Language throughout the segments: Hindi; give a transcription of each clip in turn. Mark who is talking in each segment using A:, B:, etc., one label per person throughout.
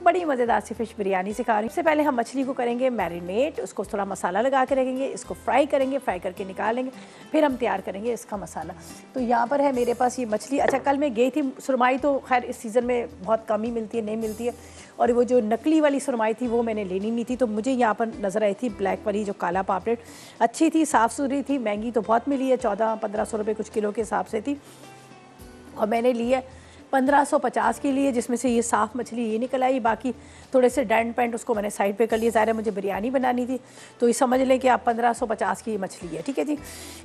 A: बड़ी मज़ेदार सी फ़िश बिरयानी सिखा रही हूँ। सबसे पहले हम मछली को करेंगे मैरिनेट, उसको थोड़ा मसाला लगा के रखेंगे, इसको फ्राई करेंगे, फ्राई करके निकालेंगे, फिर हम तैयार करेंगे इसका मसाला। तो यहाँ पर है मेरे पास ये मछली। अच्छा, कल मैं गई थी, सुरमाई तो खैर इस सीज़न में बहुत कम ही मिलती है, नहीं मिलती है, और वो जो नकली वाली सुरमाई थी वो मैंने लेनी नहीं थी, तो मुझे यहाँ पर नज़र आई थी ब्लैक वाली जो काला पापलेट, अच्छी थी, साफ़ सुथरी थी, महंगी तो बहुत मिली है, 1400-1500 रुपये कुछ किलो के हिसाब से थी, और मैंने ली है 1550 के लिए, जिसमें से ये साफ़ मछली ये निकल आई, बाकी थोड़े से डेंट पेंट उसको मैंने साइड पे कर लिया। ज़ाहिर है मुझे बिरयानी बनानी थी, तो ये समझ लें कि आप 1550 की ये मछली है, ठीक है जी।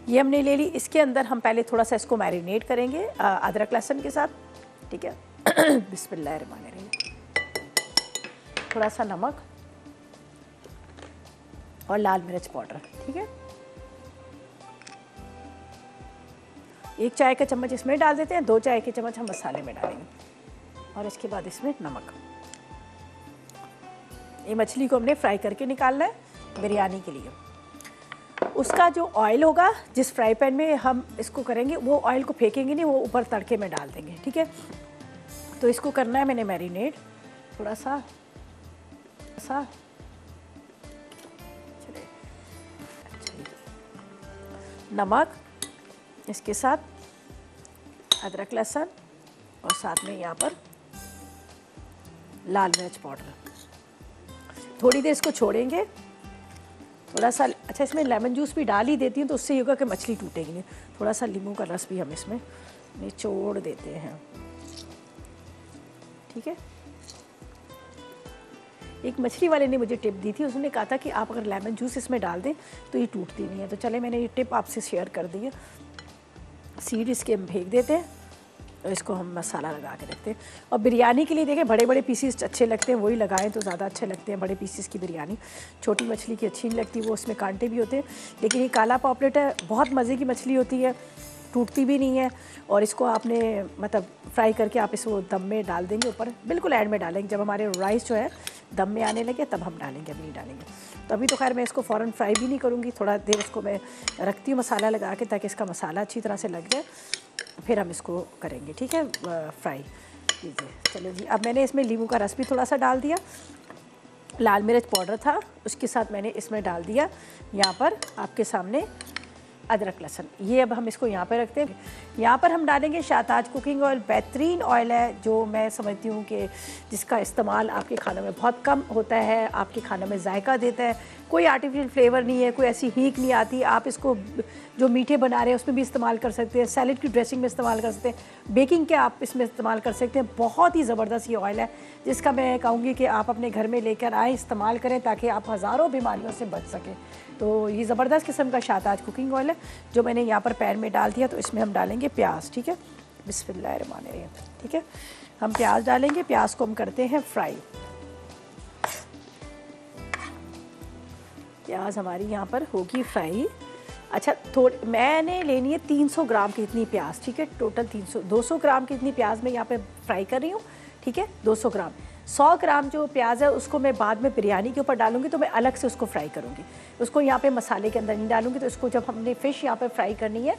A: ये हमने ले ली। इसके अंदर हम पहले थोड़ा सा इसको मैरिनेट करेंगे अदरक लहसुन के साथ, ठीक है। बिस्मिल्लाहिर्रहमानिर्रहीम। थोड़ा सा नमक और लाल मिर्च पाउडर, ठीक है, 1 चाय का चम्मच इसमें डाल देते हैं, 2 चाय के चम्मच हम मसाले में डालेंगे, और इसके बाद इसमें नमक। ये मछली को हमने फ्राई करके निकालना है बिरयानी के लिए। उसका जो ऑयल होगा जिस फ्राई पैन में हम इसको करेंगे, वो ऑयल को फेंकेंगे नहीं, वो ऊपर तड़के में डाल देंगे, ठीक है। तो इसको करना है मैंने मैरिनेट, थोड़ा सा नमक, इसके साथ अदरक लहसुन, और साथ में यहाँ पर लाल मिर्च पाउडर। थोड़ी देर इसको छोड़ेंगे, थोड़ा सा। अच्छा, इसमें लेमन जूस भी डाल ही देती हूँ, तो उससे ये होगा कि मछली टूटेगी नहीं। थोड़ा सा नींबू का रस भी हम इसमें निचोड़ देते हैं, ठीक है। एक मछली वाले ने मुझे टिप दी थी, उसने कहा था कि आप अगर लेमन जूस इसमें डाल दें तो ये टूटती नहीं है, तो चले मैंने ये टिप आपसे शेयर कर दी है। सीड इसके हम फेंक देते हैं, और इसको हम मसाला लगा के रखते हैं। और बिरयानी के लिए देखें, बड़े बड़े पीसीस अच्छे लगते हैं, वही लगाएं तो ज़्यादा अच्छे लगते हैं बड़े पीसीस की बिरयानी। छोटी मछली की अच्छी नहीं लगती, वो उसमें कांटे भी होते हैं। लेकिन ये काला पॉपलेट है, बहुत मज़े की मछली होती है, टूटती भी नहीं है, और इसको आपने मतलब फ्राई करके आप इसको दम में डाल देंगे ऊपर, बिल्कुल एंड में डालेंगे जब हमारे राइस जो है दम में आने लगे, तब हम डालेंगे, अभी नहीं डालेंगे। तो अभी तो खैर मैं इसको फ़ौरन फ्राई भी नहीं करूँगी, थोड़ा देर उसको मैं रखती हूँ मसाला लगा के, ताकि इसका मसाला अच्छी तरह से लग जाए, फिर हम इसको करेंगे, ठीक है, फ्राई कीजिए। चलो जी, अब मैंने इसमें नींबू का रस भी थोड़ा सा डाल दिया, लाल मिर्च पाउडर था उसके साथ मैंने इसमें डाल दिया यहाँ पर आपके सामने अदरक लहसुन। ये अब हम इसको यहाँ पर रखते हैं। यहाँ पर हम डालेंगे शाहताज कुकिंग ऑयल, बेहतरीन ऑयल है, जो मैं समझती हूँ कि जिसका इस्तेमाल आपके खानों में बहुत कम होता है, आपके खानों में जायका देता है, कोई आर्टिफिशियल फ्लेवर नहीं है, कोई ऐसी हीक नहीं आती। आप इसको जो मीठे बना रहे हैं उसमें भी इस्तेमाल कर सकते हैं, सैलड की ड्रेसिंग में इस्तेमाल कर सकते हैं, बेकिंग के आप इसमें इस्तेमाल कर सकते हैं। बहुत ही ज़बरदस्त ये ऑयल है, जिसका मैं कहूँगी कि आप अपने घर में लेकर आएँ, इस्तेमाल करें, ताकि आप हज़ारों बीमारियों से बच सकें। तो ये ज़बरदस्त किस्म का शाहताज कुकिंग ऑयल है, जो मैंने यहाँ पर पैन में डाल दिया। तो इसमें हम डालेंगे प्याज, ठीक है, बिस्मिल्लाहिर्रहमानिर्रहीम, ठीक है। हम प्याज डालेंगे, प्याज को हम करते हैं फ्राई। प्याज हमारी यहाँ पर होगी फ्राई। अच्छा, थोड़ी मैंने लेनी है 300 ग्राम की इतनी प्याज, ठीक है, टोटल 200 ग्राम की इतनी प्याज मैं यहाँ पे फ्राई कर रही हूँ, ठीक है, 200 ग्राम। 100 ग्राम जो प्याज है उसको मैं बाद में बिरयानी के ऊपर डालूंगी, तो मैं अलग से उसको फ्राई करूँगी, उसको यहाँ पे मसाले के अंदर नहीं डालूंगी। तो इसको जब हमने फ़िश यहाँ पे फ्राई करनी है,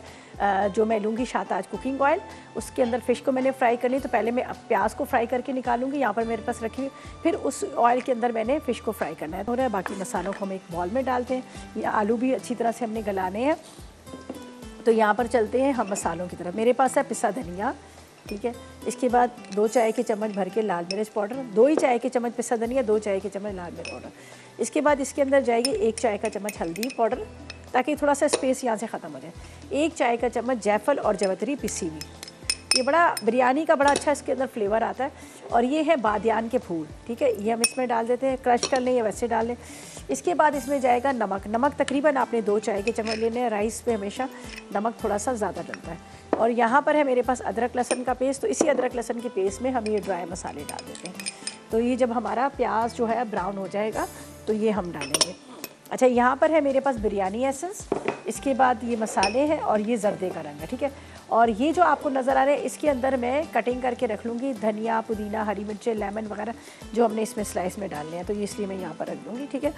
A: जो मैं लूँगी शाहताज कुकिंग ऑयल, उसके अंदर फ़िश को मैंने फ्राई करनी है, तो पहले मैं प्याज को फ्राई करके निकालूंगी, यहाँ पर मेरे पास रखी हुई, फिर उस ऑयल के अंदर मैंने फ़िश को फ्राई करना है। हो रहा है, बाकी मसालों को हम एक बॉल में डालते हैं। ये आलू भी अच्छी तरह से हमने गलाने हैं। तो यहाँ पर चलते हैं हम मसालों की तरफ। मेरे पास है पिसा धनिया, ठीक है, इसके बाद 2 चाय के चम्मच भर के लाल मिर्च पाउडर, 2 ही चाय के चम्मच पिसा धनिया, 2 चाय के चम्मच लाल मिर्च पाउडर। इसके बाद इसके अंदर जाएगी 1 चाय का चम्मच हल्दी पाउडर, ताकि थोड़ा सा स्पेस यहाँ से ख़त्म हो जाए। 1 चाय का चम्मच जायफल और जवतरी पिसी हुई, ये बड़ा बिरयानी का बड़ा अच्छा इसके अंदर फ्लेवर आता है। और ये है बादियान के फूल, ठीक है, ये हम इसमें डाल देते हैं, क्रश कर लें या वैसे डाल लें। इसके बाद इसमें जाएगा नमक। नमक तकरीबन आपने 2 चाय के चम्मच लेने हैं, राइस पे हमेशा नमक थोड़ा सा ज़्यादा डलता है। और यहाँ पर है मेरे पास अदरक लहसुन का पेस्ट, तो इसी अदरक लहसुन के पेस्ट में हम ये ड्राई मसाले डाल देते हैं। तो ये जब हमारा प्याज जो है ब्राउन हो जाएगा, तो ये हम डालेंगे। अच्छा, यहाँ पर है मेरे पास बिरयानी एसेंस, इसके बाद ये मसाले हैं, और ये जर्दे का रंग है, ठीक है। और ये जो आपको नज़र आ रहा है इसके अंदर मैं कटिंग करके रख लूँगी धनिया, पुदीना, हरी मिर्चें, लेमन वगैरह जो हमने इसमें स्लाइस में डालने हैं, तो इसलिए मैं यहाँ पर रख दूँगी। ठीक है,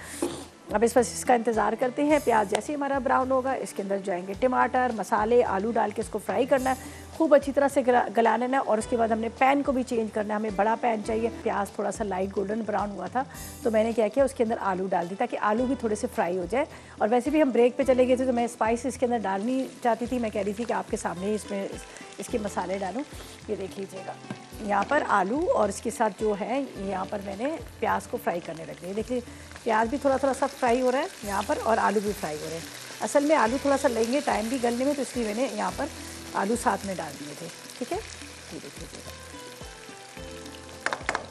A: अब इस बस इसका इंतज़ार करते हैं। प्याज जैसे ही हमारा ब्राउन होगा इसके अंदर जाएंगे टमाटर, मसाले, आलू डाल के इसको फ्राई करना है, खूब अच्छी तरह से गला लेना है। और उसके बाद हमने पैन को भी चेंज करना है, हमें बड़ा पैन चाहिए। प्याज थोड़ा सा लाइट गोल्डन ब्राउन हुआ था तो मैंने क्या किया, उसके अंदर आलू डाल दी ताकि आलू भी थोड़े से फ्राई हो जाए। और वैसे भी हम ब्रेक पे चले गए थे तो मैं स्पाइस इसके अंदर डालनी चाहती थी, मैं कह रही थी कि आपके सामने ही इसमें इसके मसाले डालूँ। ये देख लीजिएगा यहाँ पर आलू और इसके साथ जो है यहाँ पर मैंने प्याज को फ्राई करने रख दिया। देखिए प्याज भी थोड़ा थोड़ा सा फ्राई हो रहा है यहाँ पर और आलू भी फ्राई हो रहे हैं। असल में आलू थोड़ा सा लेंगे टाइम भी गलने में, तो इसलिए मैंने यहाँ पर आलू साथ में डाल दिए थे। ठीक है, ये देख लीजिएगा।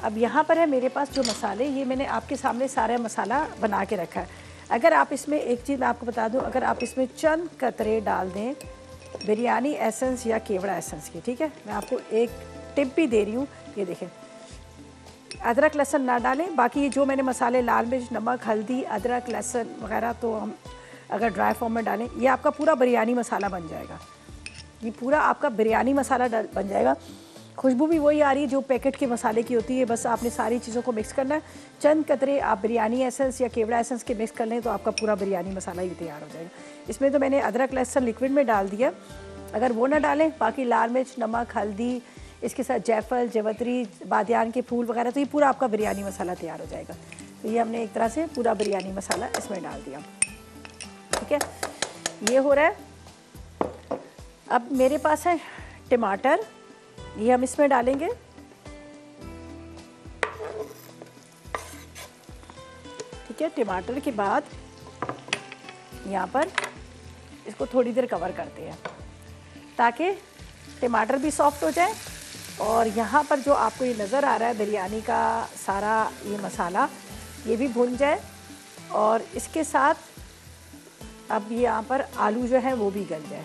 A: अब यहाँ पर है मेरे पास जो मसाले, ये मैंने आपके सामने सारा मसाला बना के रखा है। अगर आप इसमें एक चीज़ मैं आपको बता दूँ, अगर आप इसमें चंद कतरे डाल दें बिरयानी एसेंस या केवड़ा एसेंस की, ठीक है, मैं आपको एक टिप भी दे रही हूँ। ये देखें, अदरक लहसुन ना डालें, बाकी ये जो मैंने मसाले लाल मिर्च, नमक, हल्दी, अदरक, लहसुन वगैरह तो हम अगर ड्राई फॉर्म में डालें, ये आपका पूरा बिरयानी मसाला बन जाएगा। ये पूरा आपका बिरयानी मसाला बन जाएगा। खुशबू भी वही आ रही है जो पैकेट के मसाले की होती है। बस आपने सारी चीज़ों को मिक्स करना है। चंद कतरे आप बिरयानी एसेंस या केवड़ा एसेंस के मिक्स कर लें तो आपका पूरा बिरयानी मसाला ही तैयार हो जाएगा। इसमें तो मैंने अदरक लहसुन लिक्विड में डाल दिया, अगर वो ना डालें, बाकी लाल मिर्च, नमक, हल्दी, इसके साथ जायफल, जवतरी, बादियान के फूल वगैरह, तो ये पूरा आपका बिरयानी मसाला तैयार हो जाएगा। तो ये हमने एक तरह से पूरा बिरयानी मसाला इसमें डाल दिया। ठीक है, ये हो रहा है। अब मेरे पास है टमाटर, ये हम इसमें डालेंगे। ठीक है, टमाटर के बाद यहाँ पर इसको थोड़ी देर कवर करते हैं ताकि टमाटर भी सॉफ्ट हो जाए। और यहाँ पर जो आपको ये नज़र आ रहा है बिरयानी का सारा ये मसाला, ये भी भुन जाए। और इसके साथ अब ये यहाँ पर आलू जो है वो भी गल जाए।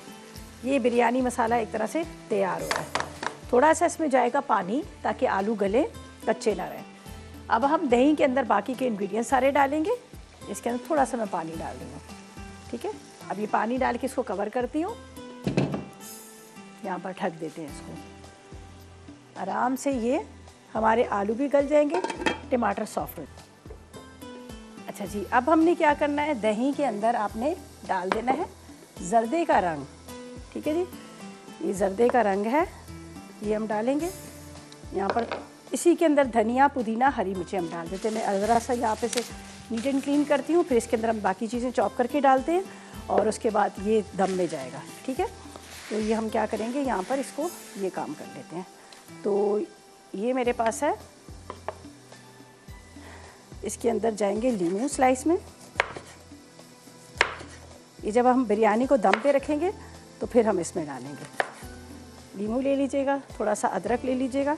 A: ये बिरयानी मसाला एक तरह से तैयार हो रहा है। थोड़ा सा इसमें जाएगा पानी ताकि आलू गले, कच्चे ना रहें। अब हम दही के अंदर बाकी के इंग्रेडिएंट्स सारे डालेंगे। इसके अंदर थोड़ा सा मैं पानी डाल दूँगा। ठीक है, अब ये पानी डाल के इसको कवर करती हूँ। यहाँ पर ढक देते हैं इसको, आराम से ये हमारे आलू भी गल जाएंगे, टमाटर सॉफ्ट हो। अच्छा जी, अब हमने क्या करना है, दही के अंदर आपने डाल देना है जर्दे का रंग। ठीक है जी, ये जर्दे का रंग है, ये हम डालेंगे यहाँ पर। इसी के अंदर धनिया, पुदीना, हरी मिर्चें हम डाल देते हैं। मैं ज़रा सा यहाँ पे से नीट एंड क्लीन करती हूँ, फिर इसके अंदर हम बाकी चीज़ें चॉप करके डालते हैं और उसके बाद ये दम में जाएगा। ठीक है, तो ये हम क्या करेंगे, यहाँ पर इसको ये काम कर लेते हैं। तो ये मेरे पास है, इसके अंदर जाएंगे लीमू स्लाइस में। ये जब हम बिरयानी को दम पे रखेंगे तो फिर हम इसमें डालेंगे। लीमू ले लीजिएगा, थोड़ा सा अदरक ले लीजिएगा,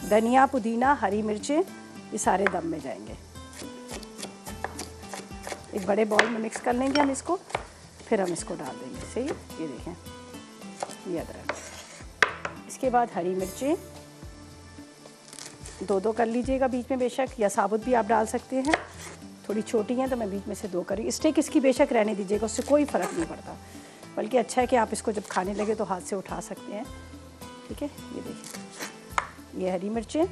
A: धनिया, पुदीना, हरी मिर्चें, ये सारे दम में जाएंगे। एक बड़े बॉल में मिक्स कर लेंगे हम इसको, फिर हम इसको डाल देंगे। सही, ये देखें, ये अदरक। इसके बाद हरी मिर्चें दो कर लीजिएगा बीच में, बेशक, या साबुत भी आप डाल सकते हैं। थोड़ी छोटी हैं तो मैं बीच में से 2 करी। स्टिक इसकी बेशक रहने दीजिएगा, उससे कोई फ़र्क नहीं पड़ता, बल्कि अच्छा है कि आप इसको जब खाने लगे तो हाथ से उठा सकते हैं। ठीक है, ये देखिए, ये हरी मिर्चें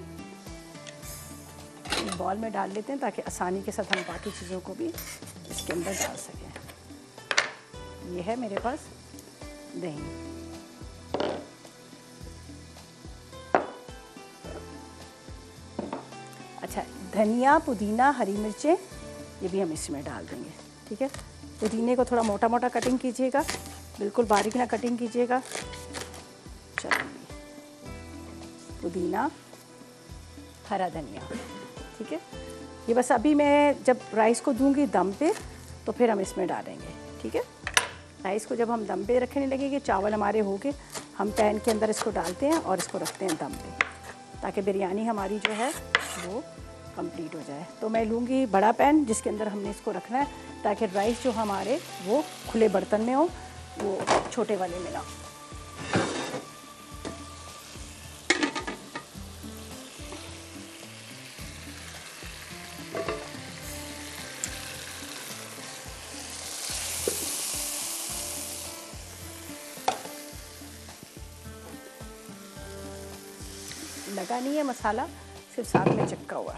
A: बॉल में डाल लेते हैं ताकि आसानी के साथ हम बाकी चीज़ों को भी इसके अंदर डाल सकें। ये है मेरे पास दही। अच्छा, धनिया, पुदीना, हरी मिर्चें, ये भी हम इसमें डाल देंगे। ठीक है, पुदीने को थोड़ा मोटा मोटा कटिंग कीजिएगा, बिल्कुल बारीक ना कटिंग कीजिएगा। चलिए, पुदीना, हरा धनिया। ठीक है, ये बस अभी मैं जब राइस को दूंगी दम पे तो फिर हम इसमें डालेंगे। ठीक है, राइस को जब हम दम पे रखने लगेंगे, चावल हमारे हो गए, हम पैन के अंदर इसको डालते हैं और इसको रखते हैं दम पे ताकि बिरयानी हमारी जो है वो कंप्लीट हो जाए। तो मैं लूँगी बड़ा पैन जिसके अंदर हमने इसको रखना है ताकि राइस जो हमारे वो खुले बर्तन में हो, वो छोटे वाले में ना। लगा नहीं है मसाला, सिर्फ साथ में चिपका हुआ।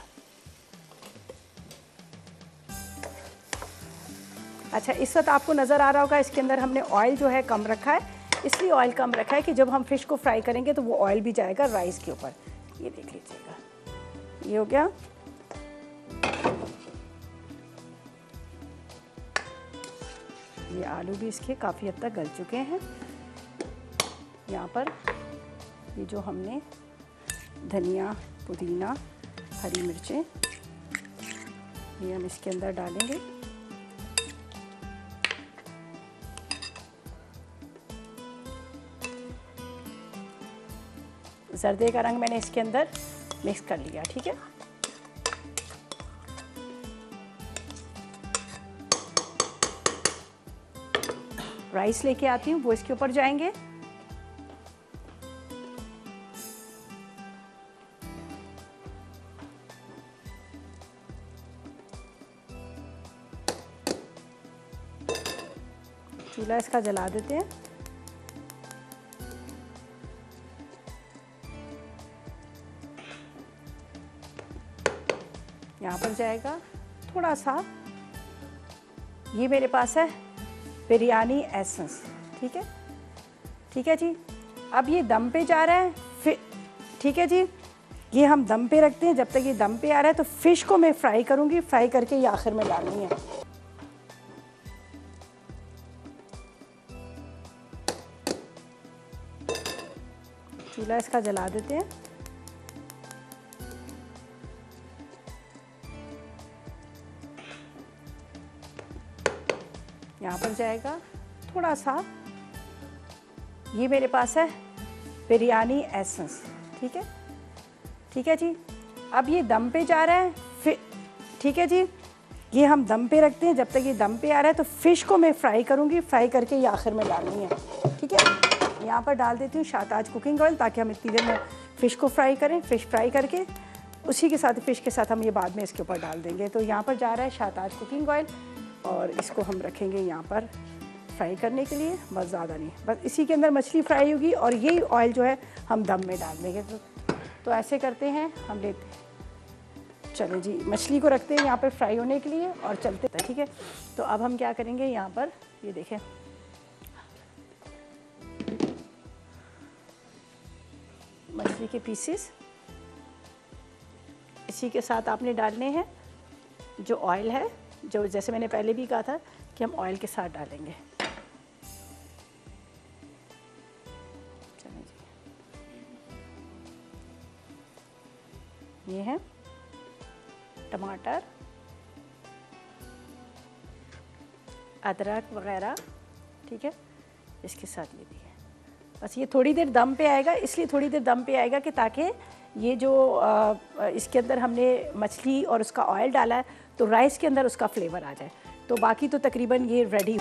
A: अच्छा, इस वक्त आपको नज़र आ रहा होगा इसके अंदर हमने ऑयल जो है कम रखा है। इसलिए ऑयल कम रखा है कि जब हम फ़िश को फ्राई करेंगे तो वो ऑयल भी जाएगा राइस के ऊपर। ये देख लीजिएगा, ये हो गया। ये आलू भी इसके काफ़ी हद तक गल चुके हैं। यहाँ पर ये जो हमने धनिया, पुदीना, हरी मिर्चें, ये हम इसके अंदर डालेंगे। जर्दे का रंग मैंने इसके अंदर मिक्स कर लिया, ठीक है। राइस लेके आती हूँ, वो इसके ऊपर जाएंगे। चूल्हा इसका जला देते हैं। यहाँ पर जाएगा थोड़ा सा, ये मेरे पास है बिरयानी एसेंस, ठीक है, ठीक है जी। अब ये दम पे जा रहा है, फिर ठीक है जी, ये हम दम पे रखते हैं। जब तक ये दम पे आ रहा है तो फ़िश को मैं फ्राई करूँगी, फ्राई करके ये आखिर में डालनी है। चूल्हा इसका जला देते हैं। यहाँ पर जाएगा थोड़ा सा, ये मेरे पास है बिरयानी एसेंस, ठीक है, ठीक है जी। अब ये दम पे जा रहा है, फिर ठीक है जी, ये हम दम पे रखते हैं। जब तक ये दम पे आ रहा है तो फ़िश को मैं फ्राई करूँगी, फ्राई करके ये आखिर में डालनी है, ठीक है। यहाँ पर डाल देती हूँ शाहताज कुकिंग ऑयल, ताकि हम इतनी देर में फ़िश को फ्राई करें। फ़िश फ्राई करके उसी के साथ, फ़िश के साथ हम ये बाद में इसके ऊपर डाल देंगे। तो यहाँ पर जा रहा है शाहताज कुकिंग ऑयल, और इसको हम रखेंगे यहाँ पर फ्राई करने के लिए। बस ज़्यादा नहीं, बस इसी के अंदर मछली फ्राई होगी और यही ऑयल जो है हम दम में डाल देंगे। तो ऐसे करते हैं हम, लेते हैं, चलो जी, मछली को रखते हैं यहाँ पर फ्राई होने के लिए और चलते हैं, ठीक है। तो अब हम क्या करेंगे, यहाँ पर ये देखें, मछली के पीसेस इसी के साथ आपने डालने हैं। जो ऑयल है, जो जैसे मैंने पहले भी कहा था कि हम ऑयल के साथ डालेंगे। चलिए जी, ये है टमाटर, अदरक वगैरह, ठीक है, इसके साथ ये भी है। बस ये थोड़ी देर दम पे आएगा, इसलिए थोड़ी देर दम पे आएगा कि ताकि ये जो इसके अंदर हमने मछली और उसका ऑयल डाला है तो राइस के अंदर उसका फ्लेवर आ जाए। तो बाकी तो तकरीबन ये रेडी